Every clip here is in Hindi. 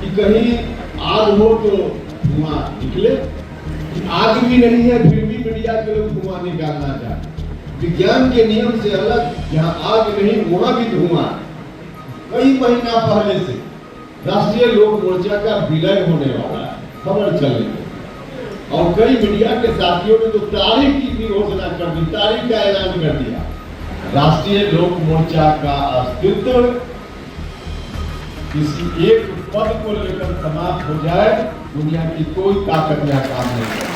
कि कहीं आग हो तो धुआं निकले, आग भी नहीं है फिर भी मीडिया के लोग धुआं निकालना चाहते। विज्ञान के नियम से अलग, जहां आग नहीं वहां भी धुआं। कई महीना पहले से राष्ट्रीय लोक मोर्चा का विलय होने वाला है, खबर चल रही है, और कई मीडिया के साथियों ने तो तारीख की भी घोषणा कर दी, तारीख का ऐलान कर दिया। राष्ट्रीय लोक मोर्चा का अस्तित्व किसी एक पद को लेकर समाप्त हो जाए, दुनिया की कोई ताकत यह काम नहीं करे।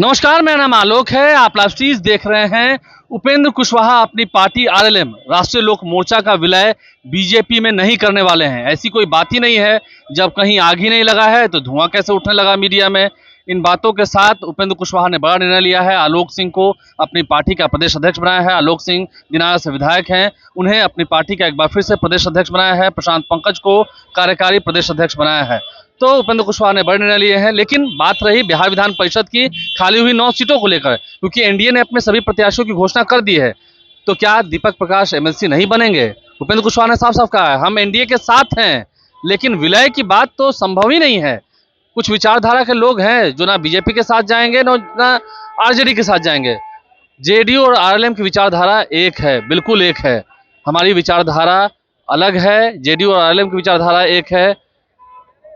नमस्कार, मेरा नाम आलोक है। आप लाइव स्ट्रीज देख रहे हैं। उपेंद्र कुशवाहा अपनी पार्टी आरएलएम राष्ट्रीय लोक मोर्चा का विलय बीजेपी में नहीं करने वाले हैं। ऐसी कोई बात ही नहीं है। जब कहीं आग ही नहीं लगा है तो धुआं कैसे उठने लगा मीडिया में। इन बातों के साथ उपेंद्र कुशवाहा ने बड़ा निर्णय लिया है। आलोक सिंह को अपनी पार्टी का प्रदेश अध्यक्ष बनाया है। आलोक सिंह दिनारा से विधायक हैं, उन्हें अपनी पार्टी का एक बार फिर से प्रदेश अध्यक्ष बनाया है। प्रशांत पंकज को कार्यकारी प्रदेश अध्यक्ष बनाया है। तो उपेंद्र कुशवाहा ने बड़े निर्णय लिए हैं। लेकिन बात रही बिहार विधान परिषद की खाली हुई 9 सीटों को लेकर, क्योंकि एनडीए ने अपने सभी प्रत्याशियों की घोषणा कर दी है। तो क्या दीपक प्रकाश एमएलसी नहीं बनेंगे? उपेंद्र कुशवाहा ने साफ साफ कहा है, हम एनडीए के साथ हैं, लेकिन विलय की बात तो संभव ही नहीं है। कुछ विचारधारा के लोग हैं जो ना बीजेपी के साथ जाएंगे ना आरजेडी के साथ जाएंगे। जेडीयू और आरएलएम की विचारधारा एक है, बिल्कुल एक है। हमारी विचारधारा अलग है, जेडीयू और आरएलएम की विचारधारा एक है।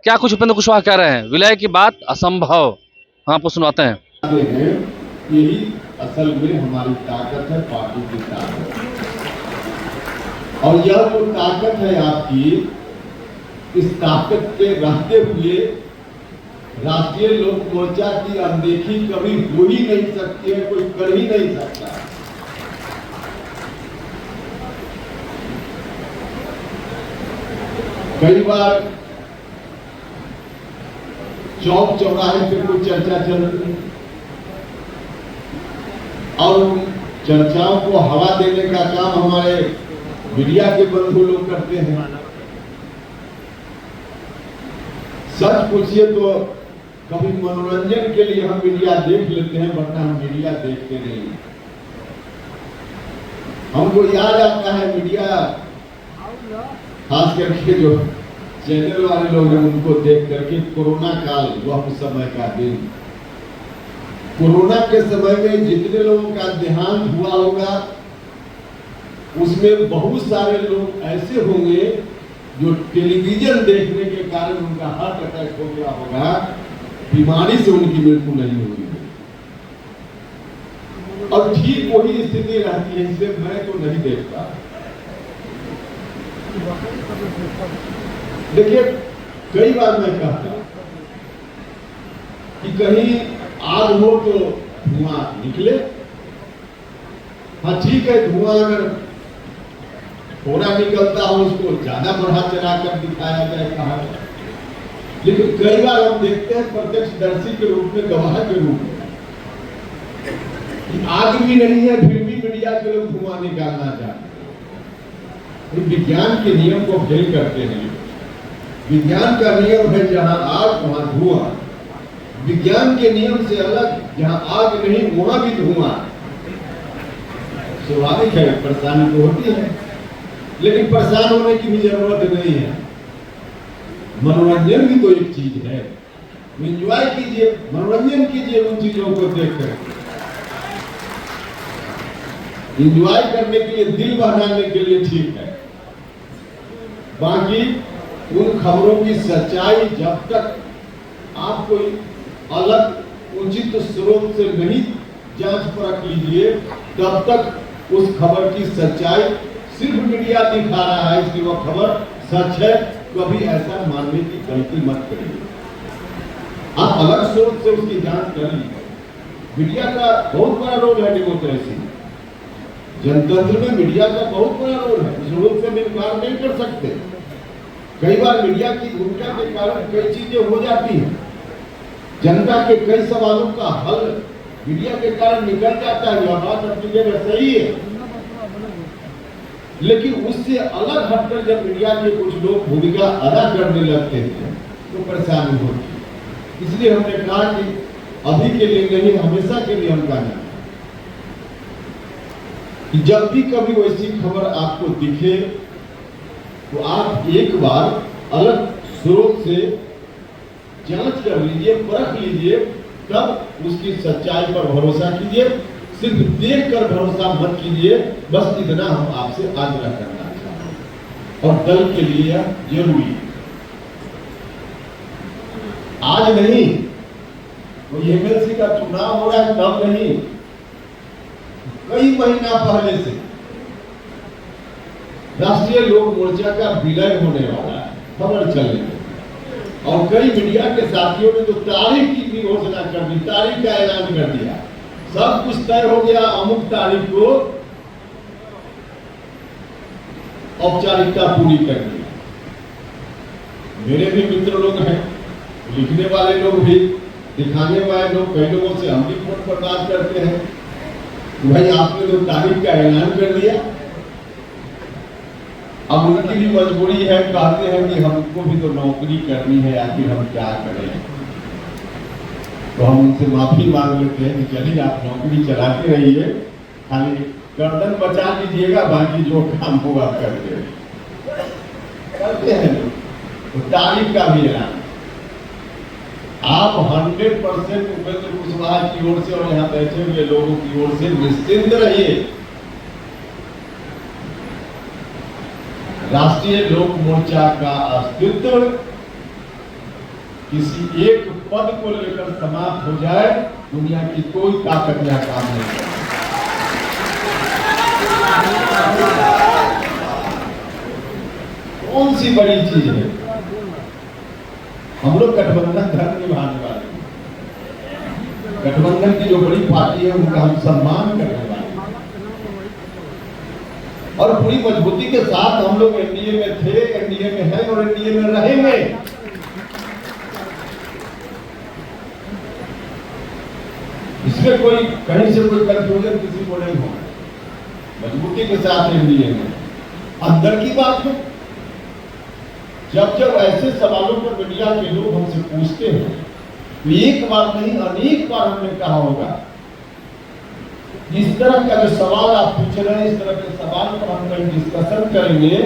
क्या कुछ उपेंद्र कुशवाहा कह रहे हैं? विलय की बात असंभव। हम आपको सुनाते हैं। यही असल में हमारी ताकत है, पार्टी की ताकत। और यह जो ताकत है आपकी, इस ताकत के रहते हुए राष्ट्रीय लोक मोर्चा की अनदेखी कभी हो ही नहीं सकती है, कोई कर ही नहीं सकता। कई बार चौक चौराहे पे कोई चर्चा चलती है और चर्चाओं को हवा देने का काम हमारे मीडिया के बंधु लोग करते हैं। सच पूछिए तो कभी मनोरंजन के लिए हम मीडिया देख लेते हैं, वरना हम मीडिया देखते नहीं। हमको याद आता है मीडिया, खास करके जो चैनल वाले लोग हैं उनको देख करके, कोरोना काल, वह समय का दिन, कोरोना के समय में जितने लोगों का देहांत हुआ होगा उसमें बहुत सारे लोग ऐसे होंगे जो टेलीविजन देखने के कारण उनका हार्ट अटैक हो गया होगा, बीमारी से उनकी मृत्यु नहीं हुई। और ठीक वही स्थिति रहती है, इसलिए मैं तो नहीं देखता। देखिए, कई बार मैं कहता कि कहीं आग हो तो धुआं निकले। हाँ ठीक है, धुआं अगर थोड़ा निकलता हो उसको ज्यादा बढ़ा चढ़ा कर दिखाया जाए, कहा जाए। लेकिन कई बार हम देखते हैं प्रत्यक्षदर्शी के रूप में, गवाह के रूप में, कि आग भी नहीं है फिर भी मीडिया के लोग धुआं निकालना चाहते हैं। विज्ञान के नियम को फेल करते हैं। विज्ञान का नियम है जहां आग वहां धुआं। विज्ञान के नियम से अलग, जहां आग नहीं वहां भी धुआं। स्वाभाविक है, परेशानी तो होती है, लेकिन परेशान होने की भी जरूरत नहीं है। मनोरंजन भी तो एक चीज है, एंजॉय कीजिए, मनोरंजन कीजिए उन चीजों को देखकर। एंजॉय करने के लिए, दिल बहलाने के लिए ठीक है। बाकी उन खबरों की सच्चाई जब तक आप कोई अलग उचित स्रोत से नहीं जांच परख लीजिए, तब तक उस खबर की सच्चाई सिर्फ मीडिया दिखा रहा है इसलिए वह खबर सच है। कभी ऐसा मानने की गलती मत करिए। आप अलग स्रोत से उसकी जांच कर लीजिए। मीडिया का बहुत बड़ा रोल है डेमोक्रेसी, जनतंत्र में मीडिया का बहुत बड़ा रोल है, इस रोल से हम इनकार नहीं कर सकते। कई बार मीडिया की भूमिका के कारण कई चीजें हो जाती हैं। जनता के कई सवालों का हल मीडिया के कारण निकल जाता है, यह बात अपनी जगह सही है। लेकिन उससे अलग हटकर जब मीडिया के कुछ लोग भूमिका अदा करने लगते हैं तो परेशानी होती है। इसलिए हमने कहा कि अभी के लिए नहीं, हमेशा के लिए हम कहना कि जब भी कभी वैसी खबर आपको दिखे तो आप एक बार अलग स्रोत से जांच कर लीजिए, परख लीजिए, तब उसकी सच्चाई पर भरोसा कीजिए। सिर्फ देख कर भरोसा मत कीजिए। बस इतना हम आपसे आग्रह करना चाहते हैं और दल के लिए यह जरूरी है। आज नहीं, तो एमएलसी का चुनाव हो रहा है तब नहीं, कई महीना पहले से राष्ट्रीय लोक मोर्चा का विलय होने वाला है, खबर चल रही है। और कई मीडिया के साथियों ने तो तारीख की भी घोषणा कर दी, तारीख का ऐलान कर दिया, सब कुछ तय हो गया, अमुक तारीख को औपचारिकता पूरी कर दी। मेरे भी मित्र लोग हैं, लिखने वाले लोग भी, दिखाने वाले लोग, कई लोगों से हम भी फोन पर बात करते हैं, भाई आपने तो तारीख का ऐलान कर दिया। अब उनकी भी मजबूरी है, कहते हैं कि हमको भी तो नौकरी करनी है, आखिर हम क्या करें। तो हम उनसे माफी मांग लेते हैं कि चलिए आप नौकरी चलाते रहिए, खाली गर्दन बचा लीजिएगा, बाकी जो काम होगा करते हैं लोग। तो तारीख का भी ऐलान आप 100% उपेंद्र कुशवाहा की ओर से और यहाँ बैठे हुए लोगों की ओर से निश्चिंत रहिए। राष्ट्रीय लोक मोर्चा का अस्तित्व किसी एक पद को लेकर समाप्त हो जाए, दुनिया की कोई ताकत यह काम नहीं करे। कौन सी बड़ी चीज है? हम लोग गठबंधन धर्म निभाने वाले, गठबंधन की जो बड़ी पार्टी है उनका हम सम्मान करने वाले और पूरी मजबूती के साथ हम लोग एनडीए में थे, एनडीए में हैं और एनडीए में रहेंगे। इसमें कोई कहीं से कोई कंफ्यूजन किसी को नहीं होगा। मजबूती के साथ एनडीए में अंदर की बात है। जब जब ऐसे सवालों पर मीडिया के लोग हमसे पूछते हैं, तो एक बार नहीं अनेक बार हमने कहा होगा, इस तरह का जो सवाल आप पूछ रहे हैं, इस तरह के सवाल पर हम कहीं डिस्कशन करेंगे,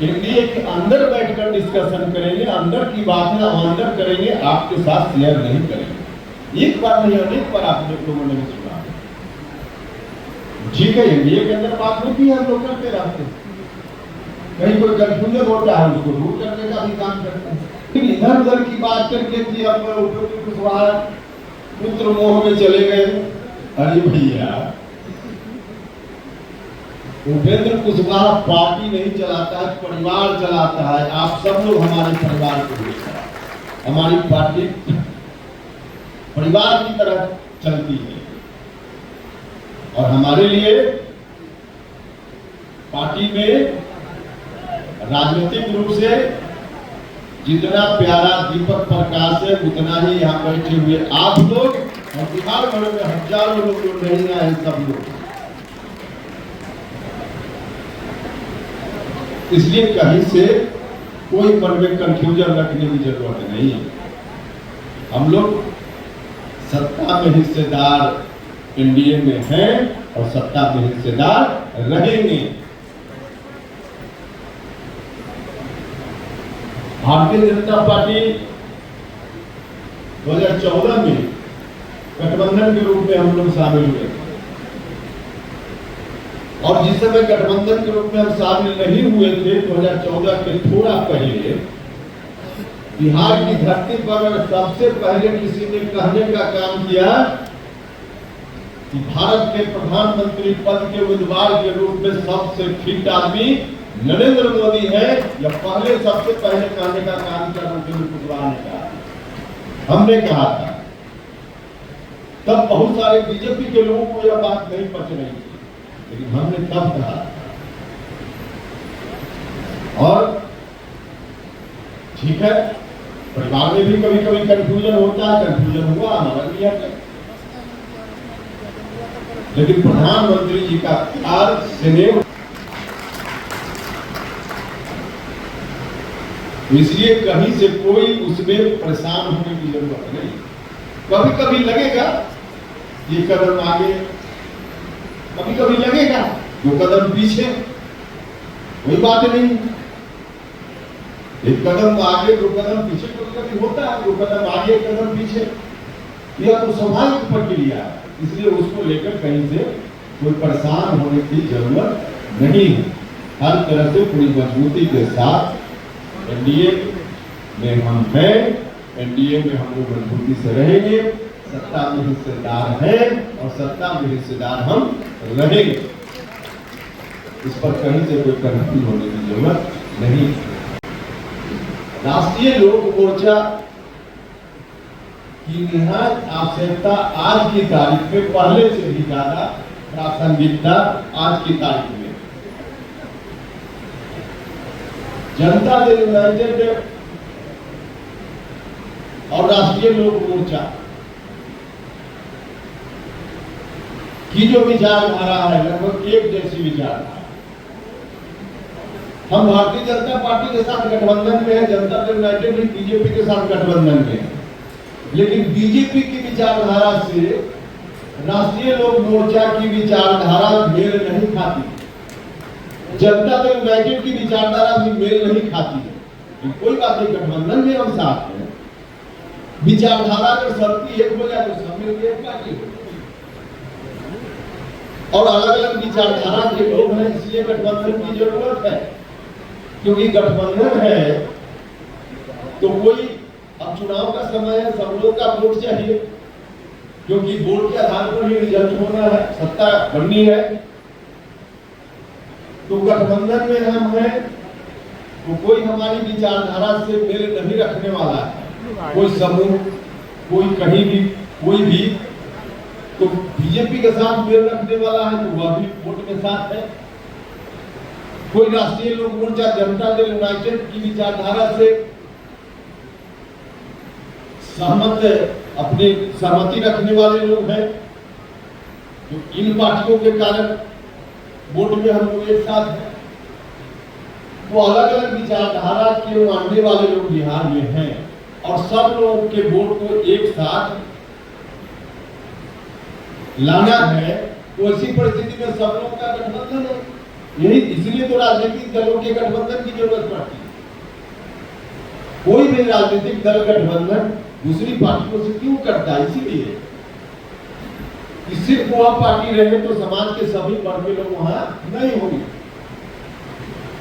एनडीए के अंदर बैठकर डिस्कशन करेंगे, अंदर की बातें अंदर करेंगे, आपके साथ शेयर नहीं करेंगे। एक बार नहीं अनेक बार आप लोगों ने सुना। ठीक है, एनडीए के अंदर बात होती है, हम लोग करते रहते हैं। कहीं कोई कंफ्यूजन होता है उसको दूर करने का भी काम करते हैं। फिर इधर उधर की बात करके कि अब उपेंद्र कुशवाहा पुत्र मोह में चले गए। अरे भैया, उपेंद्र कुशवाहा पार्टी नहीं चलाता है, परिवार चलाता है। आप सब लोग हमारे परिवार को देखा, हमारी पार्टी परिवार की तरह चलती है और हमारे लिए पार्टी में राजनीतिक रूप से जितना प्यारा दीपक प्रकाश है, उतना ही यहाँ बैठे हुए आप लोग और बिहार भर में हजारों लोग जो नहीं आए, सब लोग। इसलिए कहीं से कोई मन में कंफ्यूजन रखने की जरूरत नहीं है। हम लोग सत्ता में हिस्सेदार एनडीए में हैं और सत्ता में हिस्सेदार रहेंगे। भारतीय जनता पार्टी 2014 में गठबंधन के रूप में हम लोग शामिल हुए और जिस समय गठबंधन के रूप में हम शामिल नहीं हुए थे, 2014 के थोड़ा पहले बिहार की धरती पर सबसे पहले किसी ने कहने का काम किया कि भारत के प्रधानमंत्री पद के उम्मीदवार के रूप में सबसे फिट आदमी नरेंद्र मोदी है। या पहले सबसे पहले कहने का काम किया उपेंद्र कुशवाहा ने कहा, हमने कहा था। तब बहुत सारे बीजेपी के लोगों को यह बात नहीं पच रही थी, लेकिन हमने तब कहा। और ठीक है, परिवार में भी कभी कभी कंफ्यूजन होता है, कंफ्यूजन हुआ, हमारा लिया था। लेकिन प्रधानमंत्री जी का प्यार स्नेह, इसलिए कहीं से कोई उसमें परेशान होने की जरूरत नहीं। कभी कभी लगेगा ये कदम आगे, कभी कभी लगेगा दो कदम पीछे, कोई बात नहीं। एक कदम आगे दो कदम पीछे, कभी कभी होता है, दो कदम आगे एक कदम पीछे, यह तो स्वाभाविक प्रक्रिया है। इसलिए उसको लेकर कहीं से कोई परेशान होने की जरूरत नहीं है। हर तरह से पूरी मजबूती के साथ एनडीए में हम हैं, एनडीए में हम लोग मजबूती से रहेंगे, सत्ता में हिस्सेदार हैं और सत्ता में हिस्सेदार हम रहेंगे। इस पर कहीं से कोई कन्फ्यूजन होने की जरूरत नहीं। राष्ट्रीय लोक मोर्चा की निहायत आवश्यकता आज की तारीख में पहले से भी ज्यादा प्रासंगिकता आज की तारीख में। जनता दल यूनाइटेड और राष्ट्रीय लोक मोर्चा की जो विचारधारा है लगभग एक जैसी विचारधारा। हम भारतीय जनता पार्टी के साथ गठबंधन में है, जनता दल यूनाइटेड भी बीजेपी के साथ गठबंधन में है, लेकिन बीजेपी की विचारधारा से राष्ट्रीय लोक मोर्चा की विचारधारा मेल नहीं खाती, जनता दल यूनाइटेड की विचारधारा भी मेल नहीं खाती है। कोई बात नहीं, गठबंधन में हम साथ हैं, विचारधारा अगर सबकी एक हो जाए तो सब मिलकर एक पार्टी हो, और अलग अलग विचारधारा के लोग हैं, इसलिए गठबंधन की जरूरत है। क्योंकि गठबंधन है तो कोई, अब चुनाव का समय है, सब लोग का वोट चाहिए, क्योंकि वोट के आधार पर ही रिजल्ट होना है, सत्ता बननी है। तो गठबंधन में हम हैं तो कोई हमारी विचारधारा से मेल नहीं रखने वाला है, कोई समूह, कोई कहीं भी, कोई भी तो बीजेपी के साथ मेल रखने वाला है तो वह भी वोट के साथ है। कोई राष्ट्रीय लोक मोर्चा जनता दल यूनाइटेड की विचारधारा से सहमत, अपनी सहमति रखने वाले लोग हैं, तो इन पार्टियों के कारण वोट में हम लोग एक साथ हैं। तो अलग अलग विचारधारा के मानने वाले लोग बिहार में हैं और सब लोगों के वोट को एक साथ लाना है। तो ऐसी परिस्थिति में सब लोगों का गठबंधन है, यही इसलिए तो राजनीतिक दलों के गठबंधन की जरूरत पड़ती है। कोई भी राजनीतिक दल गठबंधन दूसरी पार्टियों से क्यों करता है? इसीलिए कि सिर्फ वह पार्टी रहे तो समाज के सभी वर्ग के लोग वहां नहीं होंगे,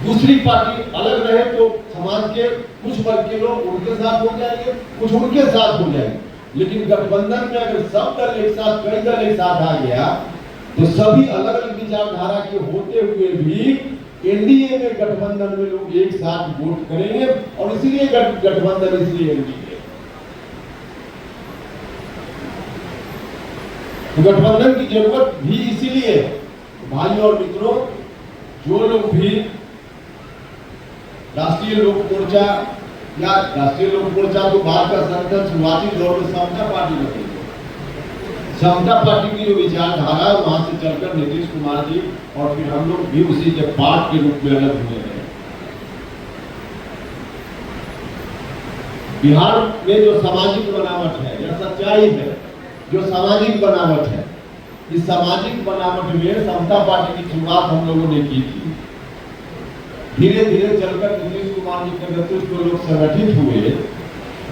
दूसरी पार्टी अलग रहे तो समाज के कुछ वर्ग के लोग उनके साथ हो जाएंगे, कुछ उनके साथ हो जाएंगे। लेकिन गठबंधन में अगर सब दल एक साथ, कई दल एक साथ आ गया तो सभी अलग अलग विचारधारा के होते हुए भी एनडीए में गठबंधन में लोग एक साथ वोट करेंगे और इसीलिए गठबंधन, इसलिए एनडीए। तो गठबंधन की जरूरत भी इसीलिए है। भाई और मित्रों, जो लोग भी राष्ट्रीय लोक मोर्चा या राष्ट्रीय लोक मोर्चा तो बाद का संगठन शुरुआती दौर में समता पार्टी बनी, समता पार्टी की जो विचारधारा वहां से चलकर नीतीश कुमार जी और फिर हम लोग भी उसी के पार्ट के रूप में अलग हुए हैं। बिहार में जो सामाजिक बनावट है या सच्चाई है, जो सामाजिक बनावट है, इस सामाजिक बनावट में समता पार्टी की शुरुआत हम लोगों ने की थी। धीरे धीरे चलकर नीतीश कुमार जी के नेतृत्व में लोग संगठित हुए।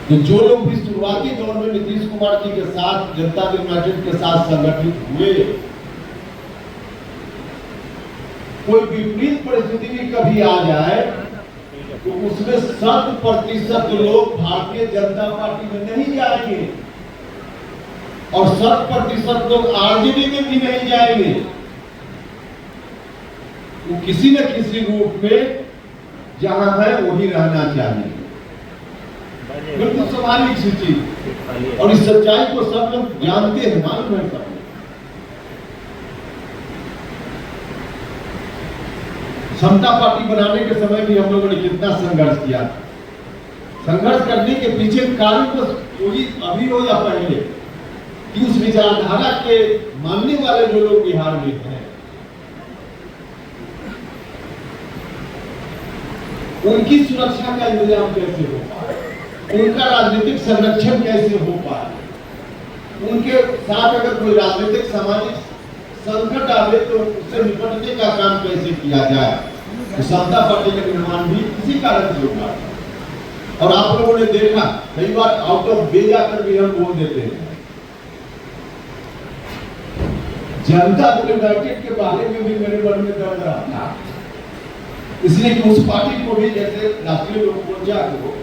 तो जो लोग भी शुरुआती दौर में नीतीश कुमार जी के साथ, जनता दल यूनाइटेड के साथ संगठित हुए, कोई विपरीत परिस्थिति भी कभी आ जाए तो उसमें 100% लोग भारतीय जनता पार्टी में नहीं जाएंगे और 100% लोग आरजेडी में भी नहीं जाएंगे। वो किसी न किसी रूप में जहां है वही रहना चाहिए, बिल्कुल स्वाभाविक सी चीज। और इस सच्चाई को सब लोग जानते हैं, मालूम है सब। समता पार्टी बनाने के समय भी हम लोगों ने कितना संघर्ष किया था। संघर्ष करने के पीछे कारण बस वही, अभी हो या पहले, कि उस विचारधारा के मानने वाले जो लोग बिहार में हैं, उनकी सुरक्षा का इंतजाम कैसे हो पाए, उनका राजनीतिक संरक्षण कैसे हो पाए, उनके साथ अगर कोई राजनीतिक सामाजिक संकट आवे तो उससे निपटने का काम कैसे किया जाए। तो समता पार्टी का निर्माण भी इसी कारण से हुआ। और आप लोगों ने देखा कई बार आउट ऑफ वे जाकर भी हम बोल देते हैं। जनता दल यूनाइटेड के बारे में भी मेरे मन में दर्द रहा था, इसलिए कि उस पार्टी को भी जैसे राष्ट्रीय लोक मोर्चा को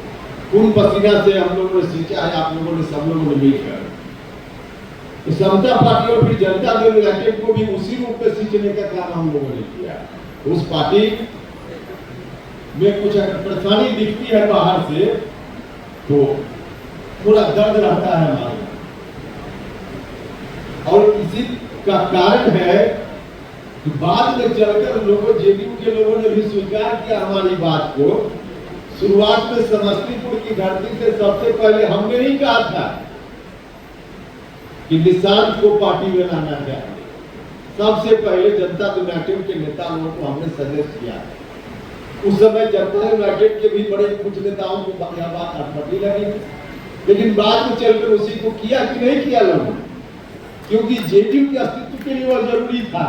खून पसीना से हम लोगों ने सींचा है, आप लोगों ने सब लोगों ने मिलकर। तो समता पार्टी और फिर जनता दल यूनाइटेड को भी उसी रूप में सींचने का काम हम लोगों ने किया। उस पार्टी में कुछ अगर परेशानी दिखती है बाहर से तो थोड़ा दर्द रहता है हमारे, और इसी का कारण है कि बाद में चलकर लोगों, जेडीयू के लोगों ने भी स्वीकार किया हमारी बात को। शुरुआत में समस्तीपुर की धरती से सबसे पहले हमने ही कहा था कि निशांत को पार्टी में लाना चाहिए। सबसे पहले जनता दल यूनाइटेड के नेता लोगों को हमने सजेस्ट किया। उस समय जनता यूनाइटेड के भी बड़े कुछ नेताओं को यह बात अटपटी लगी, लेकिन बाद में चलकर उसी को किया कि नहीं किया लोगों, क्योंकि जेडीयू के अस्तित्व के लिए वह जरूरी था।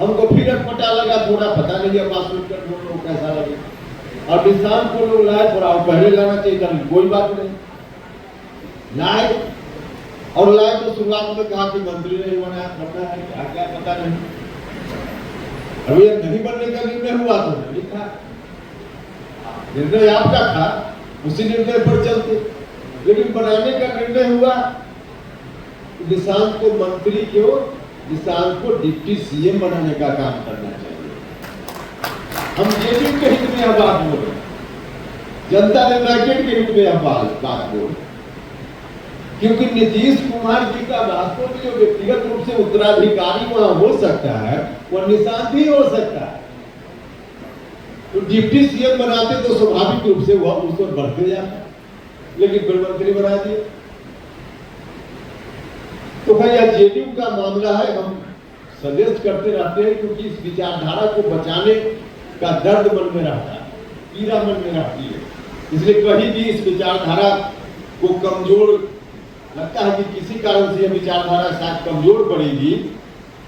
हमको फिर अटपटा लगा थोड़ा, पता नहीं अब बात सुनकर लोगों को कैसा लगे। और निशांत को लोग लाए, थोड़ा पहले लाना चाहिए था, कोई बात नहीं लाए। और लाए तो शुरुआत में कहा कि मंत्री नहीं बना है, क्या पता नहीं। अभी नहीं बनने का निर्णय हुआ तो नहीं था, निर्णय आपका था, उसी निर्णय पर चलते। लेकिन बनाने का निर्णय हुआ, निशांत को मंत्री क्यों, निशांत को डिप्टी सीएम बनाने का काम करना चाहिए। हम जेडीयू के हित में यह बात बोल रहे, जनता दल यूनाइटेड के हित में यह बात बोल रहे, क्योंकि नीतीश कुमार जी का वास्तव में जो व्यक्तिगत रूप से उत्तराधिकारी वहां हो सकता है, वह निशांत ही हो सकता है। तो डिप्टी सीएम बनाते तो स्वाभाविक रूप से वह उस पर बढ़ते जाता, लेकिन फिर मंत्री बना दिए। तो भाई यह जेडीयू का मामला है, हम सजेस्ट करते रहते हैं, क्योंकि इस विचारधारा को बचाने का दर्द मन में रहता है, पीड़ा मन में रहती है। इसलिए कहीं भी इस विचारधारा को कमजोर लगता है कि किसी कारण से यह विचारधारा शायद कमजोर पड़ेगी,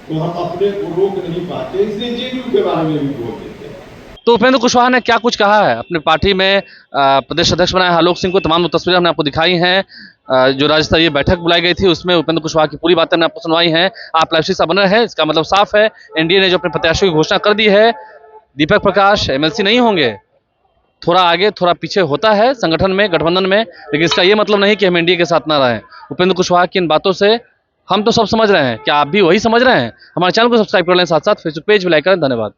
तो हम अपने को रोक नहीं पाते, इसलिए जेडीयू के बारे में भी बोल देते हैं। तो उपेंद्र कुशवाहा ने क्या कुछ कहा है अपने पार्टी में प्रदेश अध्यक्ष बनाए आलोक सिंह को। तमाम तस्वीरें हमने आपको दिखाई हैं, जो राज्य स्तरीय बैठक बुलाई गई थी उसमें उपेंद्र कुशवाहा की पूरी बातें हमने आपको सुनवाई हैं। आप लाइव से बने रहे, इसका मतलब साफ है एनडीए ने जो अपने प्रत्याशियों की घोषणा कर दी है, दीपक प्रकाश एमएलसी नहीं होंगे। थोड़ा आगे थोड़ा पीछे होता है संगठन में, गठबंधन में, लेकिन इसका ये मतलब नहीं कि हम एनडीए के साथ ना रहें। उपेंद्र कुशवाहा की इन बातों से हम तो सब समझ रहे हैं, क्या आप भी वही समझ रहे हैं? हमारे चैनल को सब्सक्राइब कर लें, साथ साथ फेसबुक पेज भी लाइक करें। धन्यवाद।